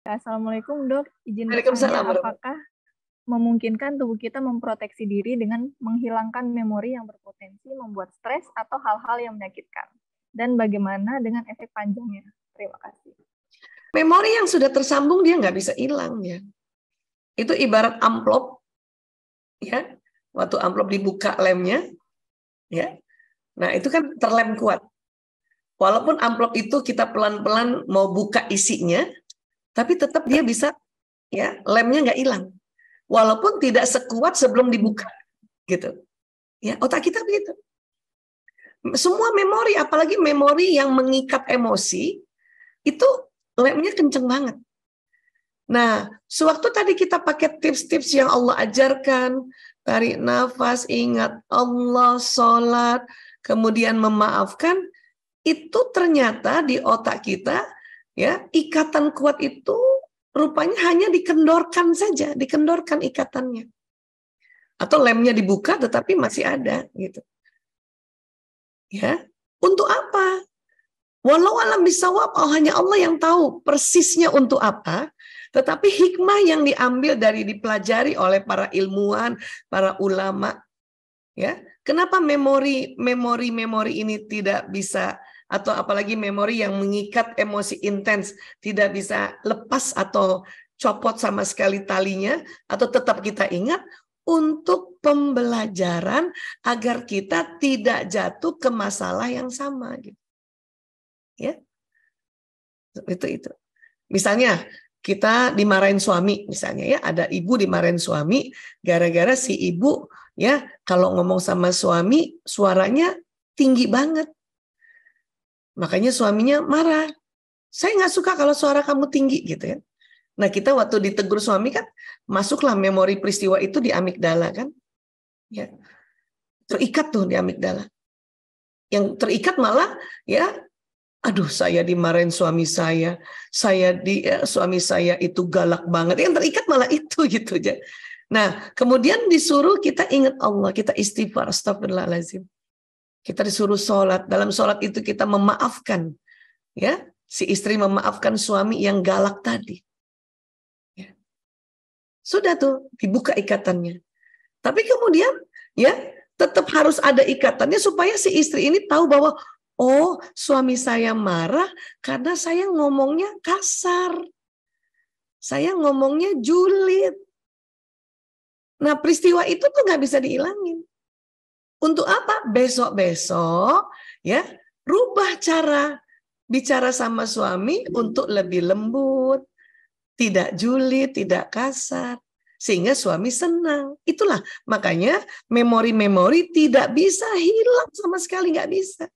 Assalamualaikum dok, izin Waalaikumsalam bertanya warahmatullahi. apakah memungkinkan tubuh kita memproteksi diri dengan menghilangkan memori yang berpotensi membuat stres atau hal-hal yang menyakitkan? Dan bagaimana dengan efek panjangnya? Terima kasih. Memori yang sudah tersambung dia nggak bisa hilang ya. Itu ibarat amplop ya. Waktu amplop dibuka lemnya ya. Nah, itu kan terlem kuat. Walaupun amplop itu kita pelan-pelan mau buka isinya, tapi tetap dia bisa ya, lemnya nggak hilang. Walaupun tidak sekuat sebelum dibuka gitu. Ya, otak kita begitu. Semua memori, apalagi memori yang mengikat emosi, itu lemnya kenceng banget. Nah, sewaktu tadi kita pakai tips-tips yang Allah ajarkan, tarik nafas, ingat Allah, sholat, kemudian memaafkan, itu ternyata di otak kita, ya ikatan kuat itu rupanya hanya dikendorkan saja, dikendorkan ikatannya. Atau lemnya dibuka tetapi masih ada gitu. Ya, untuk apa? Walau alam bisawab, hanya Allah yang tahu persisnya untuk apa. Tetapi hikmah yang diambil dari dipelajari oleh para ilmuwan, para ulama, ya. Kenapa memori ini tidak bisa, atau apalagi memori yang mengikat emosi intens tidak bisa lepas atau copot sama sekali talinya, atau tetap kita ingat untuk pembelajaran agar kita tidak jatuh ke masalah yang sama gitu. Ya. Itu. Misalnya kita dimarahin suami misalnya ya, ada ibu dimarahin suami gara-gara si ibu ya kalau ngomong sama suami suaranya tinggi banget. Makanya suaminya marah. Saya nggak suka kalau suara kamu tinggi gitu ya. Nah, kita waktu ditegur suami kan masuklah memori peristiwa itu di amigdala kan. Ya. Terikat tuh di amigdala. Yang terikat malah ya, aduh saya dimarahin suami saya suami saya itu galak banget. Yang terikat malah itu gitu aja. Nah, kemudian disuruh kita ingat Allah, kita istighfar, astagfirullahaladzim. Kita disuruh sholat. Dalam sholat itu kita memaafkan, ya, si istri memaafkan suami yang galak tadi. Ya. Sudah tuh dibuka ikatannya. Tapi kemudian, ya, tetap harus ada ikatannya supaya si istri ini tahu bahwa oh, suami saya marah karena saya ngomongnya kasar. Saya ngomongnya julid. Nah, peristiwa itu tuh nggak bisa dihilangin. Untuk apa? Besok-besok, ya, rubah cara bicara sama suami untuk lebih lembut, tidak julid, tidak kasar. Sehingga suami senang. Itulah, makanya memori-memori tidak bisa hilang sama sekali, nggak bisa.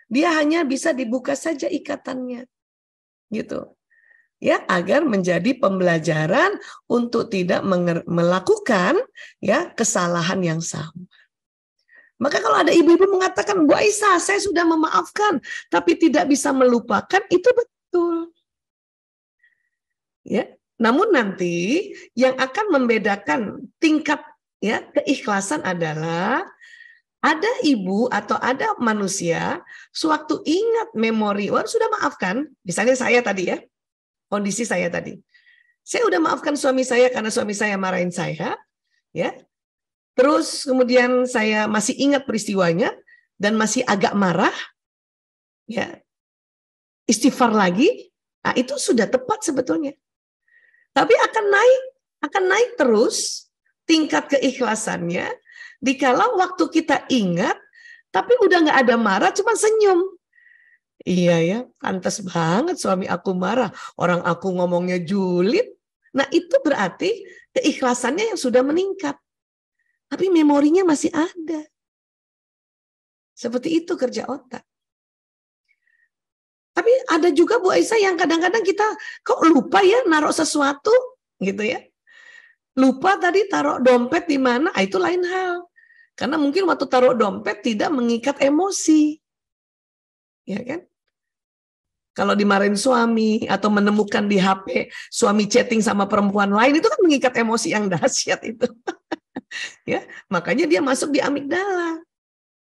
Dia hanya bisa dibuka saja ikatannya, gitu. Ya, agar menjadi pembelajaran untuk tidak melakukan ya kesalahan yang sama. Maka kalau ada ibu-ibu mengatakan, Bu Aisyah, saya sudah memaafkan, tapi tidak bisa melupakan, itu betul. Ya, namun nanti yang akan membedakan tingkat ya keikhlasan adalah ada ibu atau ada manusia sewaktu ingat memori, wah sudah maafkan, misalnya saya tadi ya, kondisi saya tadi. Saya udah maafkan suami saya karena suami saya marahin saya, ya. Terus kemudian saya masih ingat peristiwanya dan masih agak marah, ya. Istighfar lagi, nah itu sudah tepat sebetulnya. Tapi akan naik terus tingkat keikhlasannya dikala waktu kita ingat, tapi udah nggak ada marah, cuma senyum. Iya ya, pantas banget suami aku marah. Orang aku ngomongnya julid. Nah itu berarti keikhlasannya yang sudah meningkat. Tapi memorinya masih ada. Seperti itu kerja otak. Tapi ada juga Bu Aisyah yang kadang-kadang kita kok lupa ya naruh sesuatu gitu ya. Lupa tadi taruh dompet di mana, itu lain hal. Karena mungkin waktu taruh dompet tidak mengikat emosi. Ya kan? Kalau dimarahin suami atau menemukan di HP suami chatting sama perempuan lain, itu kan mengikat emosi yang dahsyat itu. Ya, makanya dia masuk di amigdala.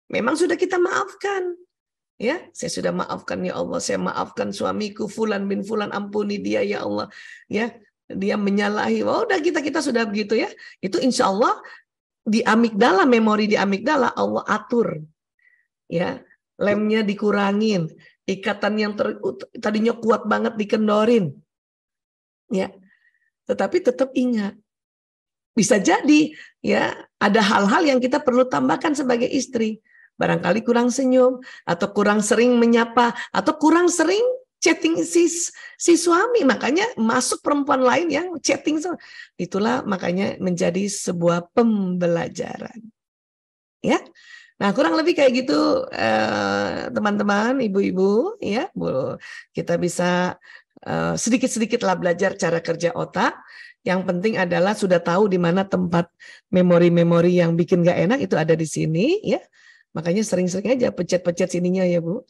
Memang sudah kita maafkan. Ya, saya sudah maafkan ya Allah, saya maafkan suamiku fulan bin fulan, ampuni dia ya Allah. Ya, dia menyalahi. Oh, udah kita sudah begitu ya. Itu insya Allah di amigdala, memori di amigdala Allah atur. Ya, lemnya dikurangin, ikatan yang tadinya kuat banget dikendorin. Ya, tetapi tetap ingat. Bisa jadi ya ada hal-hal yang kita perlu tambahkan sebagai istri. Barangkali kurang senyum, atau kurang sering menyapa, atau kurang sering chatting si suami. Makanya masuk perempuan lain yang chatting. Itulah makanya menjadi sebuah pembelajaran. Ya, nah kurang lebih kayak gitu teman-teman, ibu-ibu, ya, kita bisa sedikit-sedikitlah belajar cara kerja otak. Yang penting adalah sudah tahu di mana tempat memori-memori yang bikin gak enak itu ada di sini, ya. Makanya sering-sering aja pencet-pencet sininya ya Bu.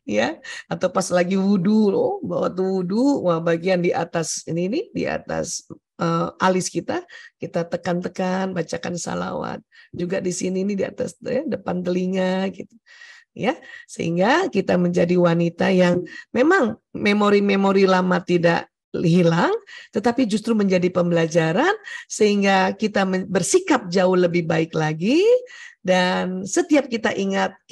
Ya, atau pas lagi wudhu, bawa tuh wudhu, wah bagian di atas ini di atas alis kita tekan-tekan, bacakan salawat. Juga di sini nih di atas ya, depan telinga gitu. Ya, sehingga kita menjadi wanita yang memang memori-memori lama tidak hilang, tetapi justru menjadi pembelajaran sehingga kita bersikap jauh lebih baik lagi. Dan setiap kita ingat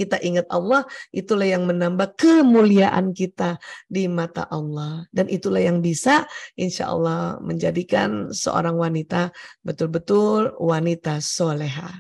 Allah, itulah yang menambah kemuliaan kita di mata Allah. Dan itulah yang bisa insya Allah menjadikan seorang wanita betul-betul wanita soleha.